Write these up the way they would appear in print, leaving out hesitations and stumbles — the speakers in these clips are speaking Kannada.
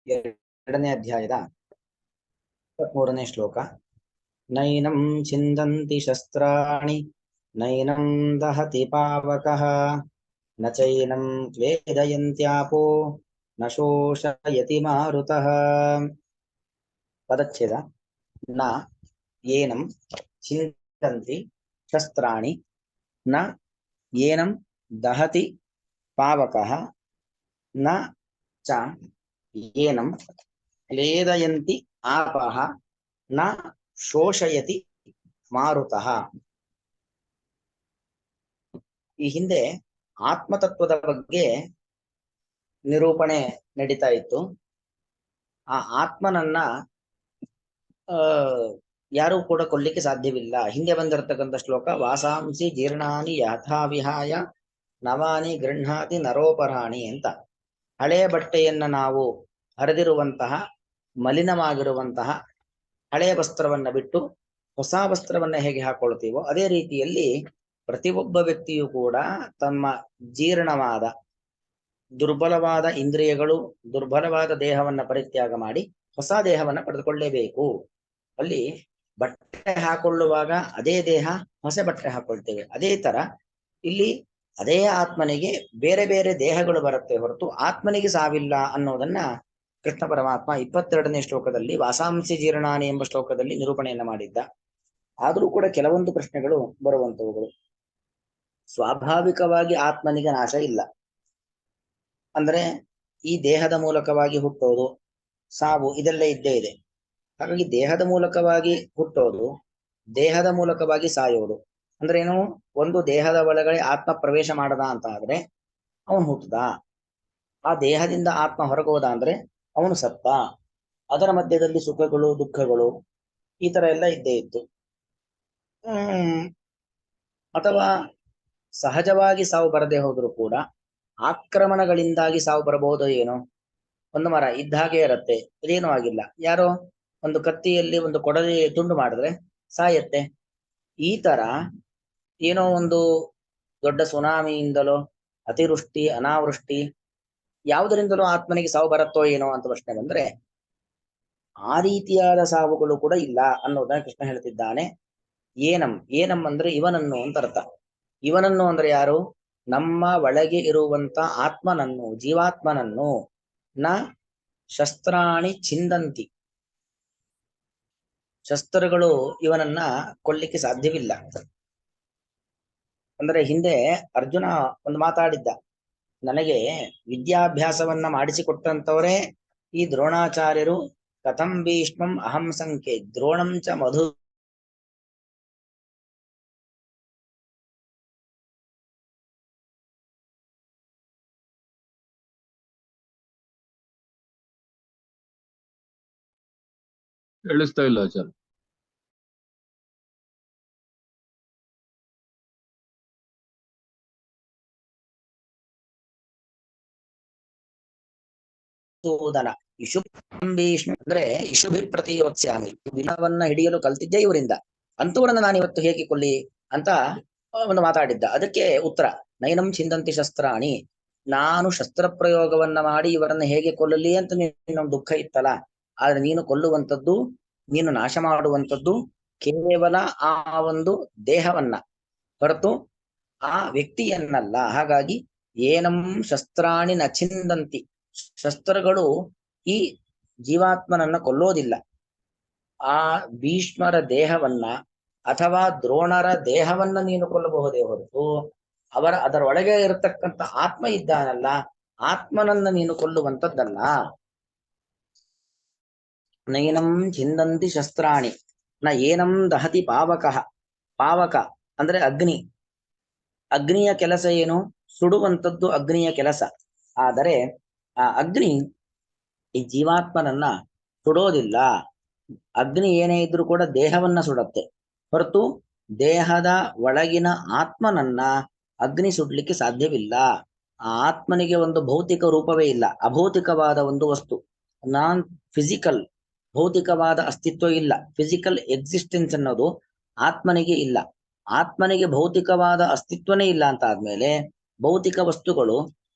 ಎರಡನೇ ಅಧ್ಯಾಯದ 23ನೇ ಶ್ಲೋಕ. ನೈನಂ ಛಿಂದಂತಿ ಶಸ್ತ್ರಾಣಿ ನೈನಂ ದಹತಿ ಪಾವಕಃ ನ ಚೈನಂ ಕ್ಲೇದಯಂತ್ಯಾಪೋ ನ ಶೋಷಯತಿ ಮಾರುತಃ. ಪದಚ್ಛೇದ. ನ ಏನಂ ಛಿಂದಂತಿ ಶಸ್ತ್ರಾಣಿ ನ ಏನಂ ದಹತಿ ಪಾವಕಃ ನ ಚ ಏನಂ ಕ್ಲೇದಯಂತಿ ಆಪಃ ನ ಶೋಷಯತಿ ಮಾರುತಃ. ಈ ಹಿಂದೆ ಆತ್ಮತತ್ವದ ಬಗ್ಗೆ ನಿರೂಪಣೆ ನಡೀತಾ ಇತ್ತು. ಆ ಆತ್ಮನನ್ನ ಯಾರೂ ಕೂಡ ಕೊಲ್ಲಿಕ್ಕೆ ಸಾಧ್ಯವಿಲ್ಲ. ಹಿಂದೆ ಬಂದಿರತಕ್ಕಂಥ ಶ್ಲೋಕ ವಾಸಾಂಸಿ ಜೀರ್ಣಾನಿ ಯಥಾ ವಿಹಾಯ ನವಾನಿ ಗೃಹಾತಿ ನರೋಪರಾಣಿ ಅಂತ. ಹಳೆಯ ಬಟ್ಟೆಯನ್ನ ನಾವು ಹರಿದಿರುವಂತಹ ಮಲಿನವಾಗಿರುವಂತಹ ಹಳೆಯ ವಸ್ತ್ರವನ್ನ ಬಿಟ್ಟು ಹೊಸ ವಸ್ತ್ರವನ್ನ ಹೇಗೆ ಹಾಕೊಳ್ತೀವೋ ಅದೇ ರೀತಿಯಲ್ಲಿ ಪ್ರತಿಯೊಬ್ಬ ವ್ಯಕ್ತಿಯು ಕೂಡ ತಮ್ಮ ಜೀರ್ಣವಾದ ದುರ್ಬಲವಾದ ಇಂದ್ರಿಯಗಳು ದುರ್ಬಲವಾದ ದೇಹವನ್ನ ಪರಿತ್ಯಾಗ ಮಾಡಿ ಹೊಸ ದೇಹವನ್ನ ಪಡೆದುಕೊಳ್ಳಲೇಬೇಕು. ಅಲ್ಲಿ ಬಟ್ಟೆ ಹಾಕೊಳ್ಳುವಾಗ ಅದೇ ದೇಹ ಹೊಸ ಬಟ್ಟೆ ಹಾಕೊಳ್ತೇವೆ. ಅದೇ ತರ ಇಲ್ಲಿ ಅದೇ ಆತ್ಮನಿಗೆ ಬೇರೆ ಬೇರೆ ದೇಹಗಳು ಬರುತ್ತೆ ಹೊರತು ಆತ್ಮನಿಗೆ ಸಾವಿಲ್ಲ ಅನ್ನೋದನ್ನ ಕೃಷ್ಣ ಪರಮಾತ್ಮ 22ನೇ ಶ್ಲೋಕದಲ್ಲಿ ವಾಸಾಂಸಿ ಜೀರ್ಣಾನಿ ಎಂಬ ಶ್ಲೋಕದಲ್ಲಿ ನಿರೂಪಣೆಯನ್ನ ಮಾಡಿದ್ದ. ಆದರೂ ಕೂಡ ಕೆಲವೊಂದು ಪ್ರಶ್ನೆಗಳು ಬರುವಂತವುಗಳು. ಸ್ವಾಭಾವಿಕವಾಗಿ ಆತ್ಮನಿಗೆ ನಾಶ ಇಲ್ಲ. ಅಂದ್ರೆ ಈ ದೇಹದ ಮೂಲಕವಾಗಿ ಹುಟ್ಟೋದು ಸಾವು ಇದೆಲ್ಲ ಇದ್ದೇ ಇದೆ. ಹಾಗಾಗಿ ದೇಹದ ಮೂಲಕವಾಗಿ ಹುಟ್ಟೋದು ದೇಹದ ಮೂಲಕವಾಗಿ ಸಾಯೋದು ಅಂದ್ರೆ ಏನು? ಒಂದು ದೇಹದ ಒಳಗಡೆ ಆತ್ಮ ಪ್ರವೇಶ ಮಾಡದ ಅಂತ ಆದ್ರೆ ಅವನು ಹುಟ್ಟದ. ಆ ದೇಹದಿಂದ ಆತ್ಮ ಹೊರಗೋದ ಅಂದ್ರೆ ಅವನು ಸತ್ತ. ಅದರ ಮಧ್ಯದಲ್ಲಿ ಸುಖಗಳು ದುಃಖಗಳು ಈ ತರ ಎಲ್ಲ ಇದ್ದೇ ಇತ್ತು. ಅಥವಾ ಸಹಜವಾಗಿ ಸಾವು ಬರದೇ ಹೋದ್ರು ಕೂಡ ಆಕ್ರಮಣಗಳಿಂದಾಗಿ ಸಾವು ಬರಬಹುದೋ ಏನೋ. ಒಂದು ಮರ ಇದ್ದ ಹಾಗೆ ಇರತ್ತೆ, ಇದೇನೂ ಆಗಿಲ್ಲ. ಯಾರೋ ಒಂದು ಕತ್ತಿಯಲ್ಲಿ ಒಂದು ಕೊಡಲಿ ತುಂಡು ಮಾಡಿದ್ರೆ ಸಾಯತ್ತೆ. ಈ ತರ ಏನೋ ಒಂದು ದೊಡ್ಡ ಸುನಾಮಿಯಿಂದಲೋ ಅತಿವೃಷ್ಟಿ ಅನಾವೃಷ್ಟಿ ಯಾವುದರಿಂದಲೋ ಆತ್ಮನಿಗೆ ಸಾವು ಬರುತ್ತೋ ಏನೋ ಅಂತ ಪ್ರಶ್ನೆ ಬಂದ್ರೆ ಆ ರೀತಿಯಾದ ಸಾವುಗಳು ಕೂಡ ಇಲ್ಲ ಅನ್ನೋದನ್ನ ಕೃಷ್ಣ ಹೇಳ್ತಿದ್ದಾನೆ. ಏನಂ ಅಂದ್ರೆ ಇವನನ್ನು ಅಂತ ಅರ್ಥ. ಇವನನ್ನು ಅಂದ್ರೆ ಯಾರು? ನಮ್ಮ ಒಳಗೆ ಇರುವಂತ ಆತ್ಮನನ್ನು, ಜೀವಾತ್ಮನನ್ನು. ನ ಶಸ್ತ್ರಾಣಿ ಛಿಂದಂತಿ, ಶಸ್ತ್ರಗಳು ಇವನನ್ನ ಕೊಲ್ಲಿಕ್ಕೆ ಸಾಧ್ಯವಿಲ್ಲ. ಅಂದ್ರೆ ಹಿಂದೆ ಅರ್ಜುನ ಒಂದು ಮಾತಾಡಿದ್ದ, ನನಗೆ ವಿದ್ಯಾಭ್ಯಾಸವನ್ನ ಮಾಡಿಸಿಕೊಟ್ಟಂತವರೇ ಈ ದ್ರೋಣಾಚಾರ್ಯರು. ಕಥಂ ಭೀಷ್ಮಂ ಅಹಂ ಸಂಖ್ಯೆ ದ್ರೋಣಂ ಚ ಮಧು. ಕೇಳಿಸ್ತಾ ಇಲ್ಲ ಆಚಾರ್ಯ. ಸೂದನ ಭೀಷ್ಮ ಅಂದ್ರೆ ಇಶುಭಿ ಪ್ರತಿಯೋತ್ಸ್ಯಾಮಿ, ವಿನವನ್ನ ಹಿಡಿಯಲು ಕಲ್ತಿದ್ದೆ ಇವರಿಂದ, ಅಂತವರನ್ನ ನಾನಿವತ್ತು ಹೇಗೆ ಕೊಲ್ಲಿ ಅಂತ ಒಂದು ಮಾತಾಡಿದ್ದ. ಅದಕ್ಕೆ ಉತ್ತರ ನೈನಂ ಛಿಂದಂತಿ ಶಸ್ತ್ರಾಣಿ, ನಾನು ಶಸ್ತ್ರ ಪ್ರಯೋಗವನ್ನ ಮಾಡಿ ಇವರನ್ನ ಹೇಗೆ ಕೊಲ್ಲಲಿ ಅಂತ ನೀನು ದುಃಖ ಇತ್ತಲ್ಲ. ಆದ್ರೆ ನೀನು ಕೊಲ್ಲುವಂಥದ್ದು, ನೀನು ನಾಶ ಮಾಡುವಂಥದ್ದು ಕೇವಲ ಆ ಒಂದು ದೇಹವನ್ನ ಹೊರತು ಆ ವ್ಯಕ್ತಿಯನ್ನಲ್ಲ. ಹಾಗಾಗಿ ಏನಂ ಶಸ್ತ್ರಾಣಿ ನ ಛಿಂದಂತಿ, ಶಸ್ತ್ರಗಳು ಈ ಜೀವಾತ್ಮನನ್ನ ಕೊಲ್ಲೋದಿಲ್ಲ. ಆ ಭೀಷ್ಮರ ದೇಹವನ್ನ ಅಥವಾ ದ್ರೋಣರ ದೇಹವನ್ನ ನೀನು ಕೊಲ್ಲಬಹುದೇ ಹೊರತು ಅದರೊಳಗೆ ಇರತಕ್ಕಂಥ ಆತ್ಮ ಇದ್ದಾನಲ್ಲ, ಆತ್ಮನನ್ನ ನೀನು ಕೊಲ್ಲುವಂಥದ್ದಲ್ಲ. ನೈನಂ ಛಿಂದಂತಿ ಶಸ್ತ್ರಾಣಿ ನ ಏನಂ ದಹತಿ ಪಾವಕಃ. ಪಾವಕ ಅಂದ್ರೆ ಅಗ್ನಿ. ಅಗ್ನಿಯ ಕೆಲಸ ಏನು? ಸುಡುವಂಥದ್ದು ಅಗ್ನಿಯ ಕೆಲಸ. ಆದರೆ ಆ ಅಗ್ನಿ ಈ ಜೀವಾತ್ಮನನ್ನ ಸುಡೋದಿಲ್ಲ. ಅಗ್ನಿ ಏನೇ ಇದ್ರೂ ಕೂಡ ದೇಹವನ್ನ ಸುಡತ್ತೆ ಹೊರತು ದೇಹದ ಒಳಗಿನ ಆತ್ಮನನ್ನ ಅಗ್ನಿ ಸುಡ್ಲಿಕ್ಕೆ ಸಾಧ್ಯವಿಲ್ಲ. ಆ ಆತ್ಮನಿಗೆ ಒಂದು ಭೌತಿಕ ರೂಪವೇ ಇಲ್ಲ, ಅಭೌತಿಕವಾದ ಒಂದು ವಸ್ತು, ನಾನ್ ಫಿಸಿಕಲ್, ಭೌತಿಕವಾದ ಅಸ್ತಿತ್ವ ಇಲ್ಲ. ಫಿಸಿಕಲ್ ಎಕ್ಸಿಸ್ಟೆನ್ಸ್ ಅನ್ನೋದು ಆತ್ಮನಿಗೆ ಇಲ್ಲ. ಆತ್ಮನಿಗೆ ಭೌತಿಕವಾದ ಅಸ್ತಿತ್ವನೇ ಇಲ್ಲ ಅಂತ ಆದ್ಮೇಲೆ ಭೌತಿಕ ವಸ್ತುಗಳು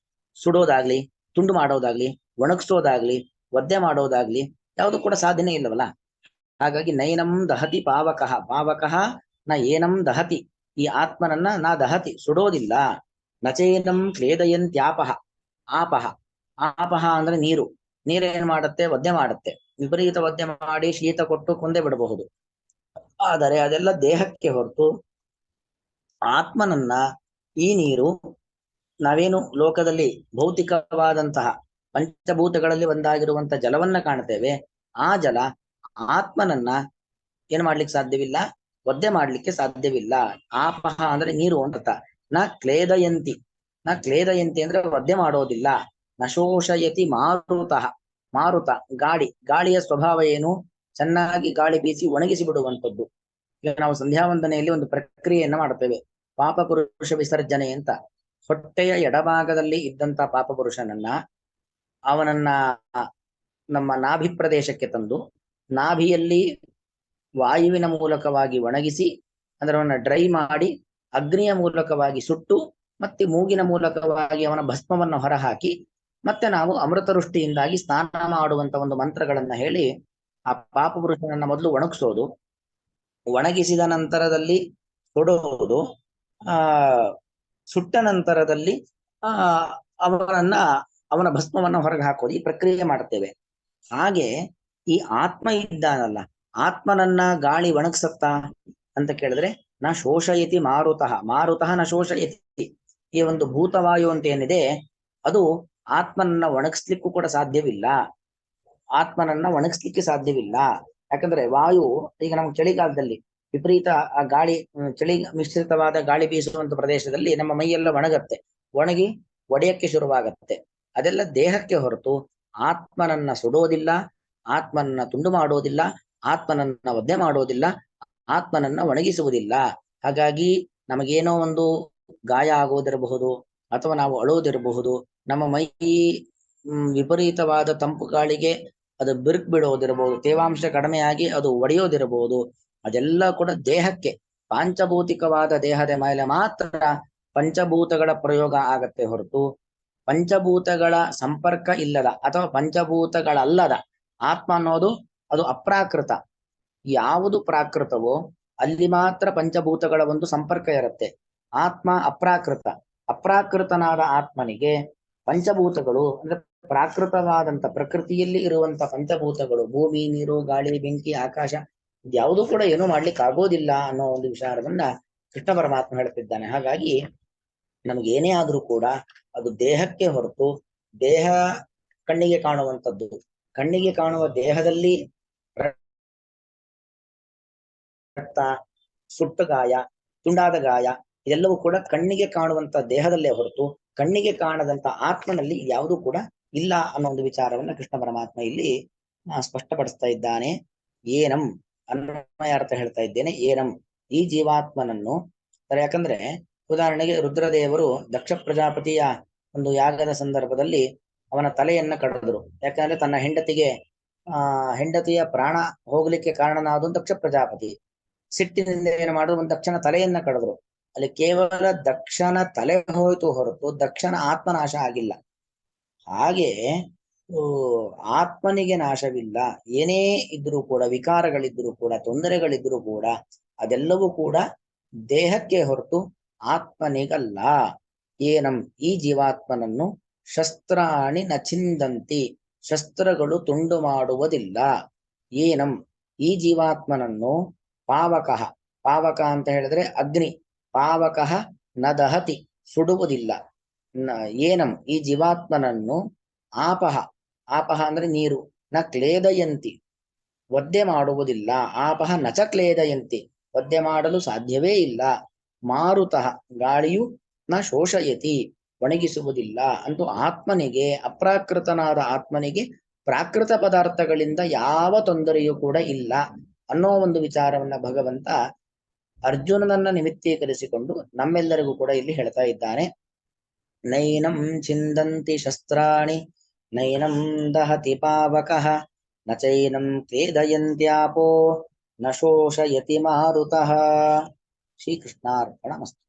ಸುಡೋದಾಗ್ಲಿ, ತುಂಡು ಮಾಡೋದಾಗ್ಲಿ, ಒಣಗಿಸೋದಾಗ್ಲಿ ಒದ್ದೆ ಮಾಡೋದಾಗ್ಲಿ ಯಾವುದು ಕೂಡ ಸಾಧ್ಯನೇ ಇಲ್ಲವಲ್ಲ. ಹಾಗಾಗಿ ನೈನಂ ದಹತಿ ಪಾವಕಃ ಪಾವಕಃ ನ ಏನಂ ದಹತಿ, ಈ ಆತ್ಮನನ್ನ ನಾ ದಹತಿ ಸುಡೋದಿಲ್ಲ. ನಚೇನಂ ಕ್ಲೇದಯಂತ್ಯಾಪಹ ಆಪಹ ಆಪಹ ಅಂದ್ರೆ ನೀರು, ನೀರೇನ್ ಮಾಡುತ್ತೆ ಒದ್ದೆ ಮಾಡುತ್ತೆ. ವಿಪರೀತ ಒದ್ದೆ ಮಾಡಿ ಶೀತ ಕೊಟ್ಟು ಕೊಂದೇ ಬಿಡಬಹುದು. ಆದರೆ ಅದೆಲ್ಲ ದೇಹಕ್ಕೆ ಹೊರತು ಆತ್ಮನನ್ನ ಈ ನೀರು, ನಾವೇನು ಲೋಕದಲ್ಲಿ ಭೌತಿಕವಾದಂತಹ ಪಂಚಭೂತಗಳಲ್ಲಿ ಒಂದಾಗಿರುವಂತಹ ಜಲವನ್ನ ಕಾಣ್ತೇವೆ, ಆ ಜಲ ಆತ್ಮನನ್ನ ಏನ್ ಮಾಡ್ಲಿಕ್ಕೆ ಸಾಧ್ಯವಿಲ್ಲ, ಒದ್ದೆ ಮಾಡ್ಲಿಕ್ಕೆ ಸಾಧ್ಯವಿಲ್ಲ. ಆಪಹ ಅಂದ್ರೆ ನೀರು ಅಂತ. ನ ಕ್ಲೇದಯಂತಿ, ನ ಕ್ಲೇದಯಂತಿ ಅಂದ್ರೆ ಒದ್ದೆ ಮಾಡೋದಿಲ್ಲ. ನಶೋಷಯತಿ ಮಾರುತಃ, ಮಾರುತ ಗಾಳಿ, ಗಾಳಿಯ ಸ್ವಭಾವ ಏನು, ಚೆನ್ನಾಗಿ ಗಾಳಿ ಬೀಸಿ ಒಣಗಿಸಿ ಬಿಡುವಂಥದ್ದು. ಈಗ ನಾವು ಸಂಧ್ಯಾ ವಂದನೆಯಲ್ಲಿ ಒಂದು ಪ್ರಕ್ರಿಯೆಯನ್ನ ಮಾಡುತ್ತೇವೆ, ಪಾಪಪುರುಷ ವಿಸರ್ಜನೆ ಅಂತ. ಹೊಟ್ಟೆಯ ಎಡಭಾಗದಲ್ಲಿ ಇದ್ದಂತ ಪಾಪಪುರುಷನನ್ನ ಅವನನ್ನ ನಮ್ಮ ನಾಭಿ ಪ್ರದೇಶಕ್ಕೆ ತಂದು ನಾಭಿಯಲ್ಲಿ ವಾಯುವಿನ ಮೂಲಕವಾಗಿ ಒಣಗಿಸಿ ಅಂದ್ರೆ ಅವನ್ನ ಡ್ರೈ ಮಾಡಿ ಅಗ್ನಿಯ ಮೂಲಕವಾಗಿ ಸುಟ್ಟು ಮತ್ತೆ ಮೂಗಿನ ಮೂಲಕವಾಗಿ ಅವನ ಭಸ್ಮವನ್ನು ಹೊರಹಾಕಿ ಮತ್ತೆ ನಾವು ಅಮೃತ ವೃಷ್ಟಿಯಿಂದಾಗಿ ಸ್ನಾನ ಮಾಡುವಂತ ಒಂದು ಮಂತ್ರಗಳನ್ನ ಹೇಳಿ ಆ ಪಾಪಪುರುಷನನ್ನ ಮೊದಲು ಒಣಗಿಸೋದು, ಒಣಗಿಸಿದ ನಂತರದಲ್ಲಿ ಸುಡೋದು, ಆ ಸುಟ್ಟ ನಂತರದಲ್ಲಿ ಆ ಅವನನ್ನ ಅವನ ಭಸ್ಮವನ್ನ ಹೊರಗೆ ಹಾಕೋದು, ಈ ಪ್ರಕ್ರಿಯೆ ಮಾಡುತ್ತೇವೆ. ಹಾಗೆ ಈ ಆತ್ಮ ಇದ್ದಾನಲ್ಲ, ಆತ್ಮನನ್ನ ಗಾಳಿ ಒಣಗಿಸತ್ತಾ ಅಂತ ಕೇಳಿದ್ರೆ ನ ಶೋಷಯತಿ ಮಾರುತಃ, ಮಾರುತಃ ನ ಶೋಷಯತಿ. ಈ ಒಂದು ಭೂತವಾಯು ಅಂತ ಏನಿದೆ ಅದು ಆತ್ಮನನ್ನ ಒಣಗಿಸ್ಲಿಕ್ಕೂ ಕೂಡ ಸಾಧ್ಯವಿಲ್ಲ, ಆತ್ಮನನ್ನ ಒಣಗಿಸ್ಲಿಕ್ಕೆ ಸಾಧ್ಯವಿಲ್ಲ. ಯಾಕಂದ್ರೆ ವಾಯು ಈಗ ನಮ್ಗೆ ಚಳಿಗಾಲದಲ್ಲಿ ವಿಪರೀತ ಆ ಗಾಳಿ, ಚಳಿ ಮಿಶ್ರಿತವಾದ ಗಾಳಿ ಬೀಸುವಂತ ಪ್ರದೇಶದಲ್ಲಿ ನಮ್ಮ ಮೈಯೆಲ್ಲ ಒಣಗತ್ತೆ, ಒಣಗಿ ಒಡೆಯಕ್ಕೆ ಶುರುವಾಗತ್ತೆ. ಅದೆಲ್ಲ ದೇಹಕ್ಕೆ ಹೊರತು ಆತ್ಮನನ್ನ ಸುಡೋದಿಲ್ಲ, ಆತ್ಮನನ್ನ ತುಂಡು ಮಾಡೋದಿಲ್ಲ, ಆತ್ಮನನ್ನ ಒದ್ದೆ ಮಾಡೋದಿಲ್ಲ, ಆತ್ಮನನ್ನ ಒಣಗಿಸುವುದಿಲ್ಲ. ಹಾಗಾಗಿ ನಮಗೇನೋ ಒಂದು ಗಾಯ ಆಗೋದಿರಬಹುದು, ಅಥವಾ ನಾವು ಅಳೋದಿರಬಹುದು, ನಮ್ಮ ಮೈ ವಿಪರೀತವಾದ ತಂಪು ಗಾಳಿಗೆ ಅದು ಬಿರುಕು ಬಿಡೋದಿರಬಹುದು, ತೇವಾಂಶ ಕಡಿಮೆಯಾಗಿ ಅದು ಒಡೆಯೋದಿರಬಹುದು. ಅದೆಲ್ಲ ಕೂಡ ದೇಹಕ್ಕೆ, ಪಾಂಚಭೌತಿಕವಾದ ದೇಹದ ಮೇಲೆ ಮಾತ್ರ ಪಂಚಭೂತಗಳ ಪ್ರಯೋಗ ಆಗತ್ತೆ ಹೊರತು ಪಂಚಭೂತಗಳ ಸಂಪರ್ಕ ಇಲ್ಲದ ಅಥವಾ ಪಂಚಭೂತಗಳಲ್ಲದ ಆತ್ಮ ಅನ್ನೋದು ಅದು ಅಪ್ರಾಕೃತ. ಯಾವುದು ಪ್ರಾಕೃತವೋ ಅಲ್ಲಿ ಮಾತ್ರ ಪಂಚಭೂತಗಳ ಒಂದು ಸಂಪರ್ಕ ಇರುತ್ತೆ. ಆತ್ಮ ಅಪ್ರಾಕೃತ, ಅಪ್ರಾಕೃತನಾದ ಆತ್ಮನಿಗೆ ಪಂಚಭೂತಗಳು ಅಂದ್ರೆ ಪ್ರಾಕೃತವಾದಂತ ಪ್ರಕೃತಿಯಲ್ಲಿ ಇರುವಂತ ಪಂಚಭೂತಗಳು, ಭೂಮಿ, ನೀರು, ಗಾಳಿ, ಬೆಂಕಿ, ಆಕಾಶ, ಇದ್ಯಾವುದೂ ಕೂಡ ಏನೂ ಮಾಡ್ಲಿಕ್ಕೆ ಆಗೋದಿಲ್ಲ ಅನ್ನೋ ಒಂದು ವಿಚಾರವನ್ನ ಕೃಷ್ಣ ಪರಮಾತ್ಮ ಹೇಳ್ತಿದ್ದಾನೆ. ಹಾಗಾಗಿ ನಮಗೇನೇ ಆದ್ರೂ ಕೂಡ ಅದು ದೇಹಕ್ಕೆ ಹೊರತು, ದೇಹ ಕಣ್ಣಿಗೆ ಕಾಣುವಂಥದ್ದು, ಕಣ್ಣಿಗೆ ಕಾಣುವ ದೇಹದಲ್ಲಿ ರಕ್ತ, ಸುಟ್ಟ ಗಾಯ, ತುಂಡಾದ ಗಾಯ ಇದೆಲ್ಲವೂ ಕೂಡ ಕಣ್ಣಿಗೆ ಕಾಣುವಂತ ದೇಹದಲ್ಲೇ ಹೊರತು ಕಣ್ಣಿಗೆ ಕಾಣದಂತ ಆತ್ಮನಲ್ಲಿ ಯಾವುದೂ ಕೂಡ ಇಲ್ಲ ಅನ್ನೋ ಒಂದು ವಿಚಾರವನ್ನ ಕೃಷ್ಣ ಪರಮಾತ್ಮ ಇಲ್ಲಿ ಸ್ಪಷ್ಟಪಡಿಸ್ತಾ ಇದ್ದಾನೆ. ಏನಂ ಅನ್ವಯ ಅರ್ಥ ಹೇಳ್ತಾ ಇದ್ದೇನೆ. ಏನಂ ಈ ಜೀವಾತ್ಮನನ್ನು, ಯಾಕಂದ್ರೆ ಉದಾಹರಣೆಗೆ ರುದ್ರದೇವರು ದಕ್ಷ ಪ್ರಜಾಪತಿಯ ಒಂದು ಯಾಗದ ಸಂದರ್ಭದಲ್ಲಿ ಅವನ ತಲೆಯನ್ನ ಕಡಿದ್ರು. ಯಾಕಂದ್ರೆ ತನ್ನ ಹೆಂಡತಿಯ ಪ್ರಾಣ ಹೋಗ್ಲಿಕ್ಕೆ ಕಾರಣನಾದ ದಕ್ಷ ಪ್ರಜಾಪತಿ ಸಿಟ್ಟಿನಿಂದ ಏನು ಮಾಡಿದ್ರು, ಒಂದು ದಕ್ಷನ ತಲೆಯನ್ನ ಕಡಿದ್ರು. ಅಲ್ಲಿ ಕೇವಲ ದಕ್ಷನ ತಲೆ ಹೋಯ್ತು ಹೊರತು ದಕ್ಷನ ಆತ್ಮನಾಶ ಆಗಿಲ್ಲ. ಹಾಗೆ ಆತ್ಮನಿಗೆ ನಾಶವಿಲ್ಲ. ಏನೇ ಇದ್ರೂ ಕೂಡ, ವಿಕಾರಗಳಿದ್ರೂ ಕೂಡ, ತೊಂದರೆಗಳಿದ್ರೂ ಕೂಡ ಅದೆಲ್ಲವೂ ಕೂಡ ದೇಹಕ್ಕೆ ಹೊರತು ಆತ್ಮನಿಗಲ್ಲ. ಏನಂ ಈ ಜೀವಾತ್ಮನನ್ನು ಶಸ್ತ್ರಾಣಿ ನ ಛಿಂದಂತಿ, ಶಸ್ತ್ರಗಳು ತುಂಡು ಮಾಡುವುದಿಲ್ಲ. ಏನಂ ಈ ಜೀವಾತ್ಮನನ್ನು ಪಾವಕಃ, ಪಾವಕ ಅಂತ ಹೇಳಿದ್ರೆ ಅಗ್ನಿ, ಪಾವಕಃ ನ ದಹತಿ ಸುಡುವುದಿಲ್ಲ. ಏನಂ ಈ ಜೀವಾತ್ಮನನ್ನು ಆಪಹ, ಆಪಹ ಅಂದ್ರೆ ನೀರು, ನ ಕ್ಲೇದಯಂತಿ ಒದ್ದೆ ಮಾಡುವುದಿಲ್ಲ. ಆಪಹ ನಚ ಕ್ಲೇದಯಂತಿ ಒದ್ದೆ ಮಾಡಲು ಸಾಧ್ಯವೇ ಇಲ್ಲ. ಮಾರುತಃ ಗಾಳಿಯು ನ ಶೋಷಯತಿ ಒಣಗಿಸುವುದಿಲ್ಲ. ಅಂತೂ ಆತ್ಮನಿಗೆ, ಅಪ್ರಾಕೃತನಾದ ಆತ್ಮನಿಗೆ ಪ್ರಾಕೃತ ಪದಾರ್ಥಗಳಿಂದ ಯಾವ ತೊಂದರೆಯೂ ಕೂಡ ಇಲ್ಲ ಅನ್ನೋ ಒಂದು ವಿಚಾರವನ್ನ ಭಗವಂತ ಅರ್ಜುನನನ್ನ ನಿಮಿತ್ತೀಕರಿಸಿಕೊಂಡು ನಮ್ಮೆಲ್ಲರಿಗೂ ಕೂಡ ಇಲ್ಲಿ ಹೇಳ್ತಾ ಇದ್ದಾನೆ. ನೈನಂ ಛಿಂದಂತಿ ಶಸ್ತ್ರಾಣಿ ನೈನಂ ದಹತಿ ಪಾವಕಃ ನ ಚೈನಂ ಕ್ಲೇದಯಂತ್ಯಾಪೋ ನ ಶೋಷಯತಿ ಮಾರುತಃ. ಶ್ರೀಕೃಷ್ಣಾರ್ಪಣಮಸ್ತು.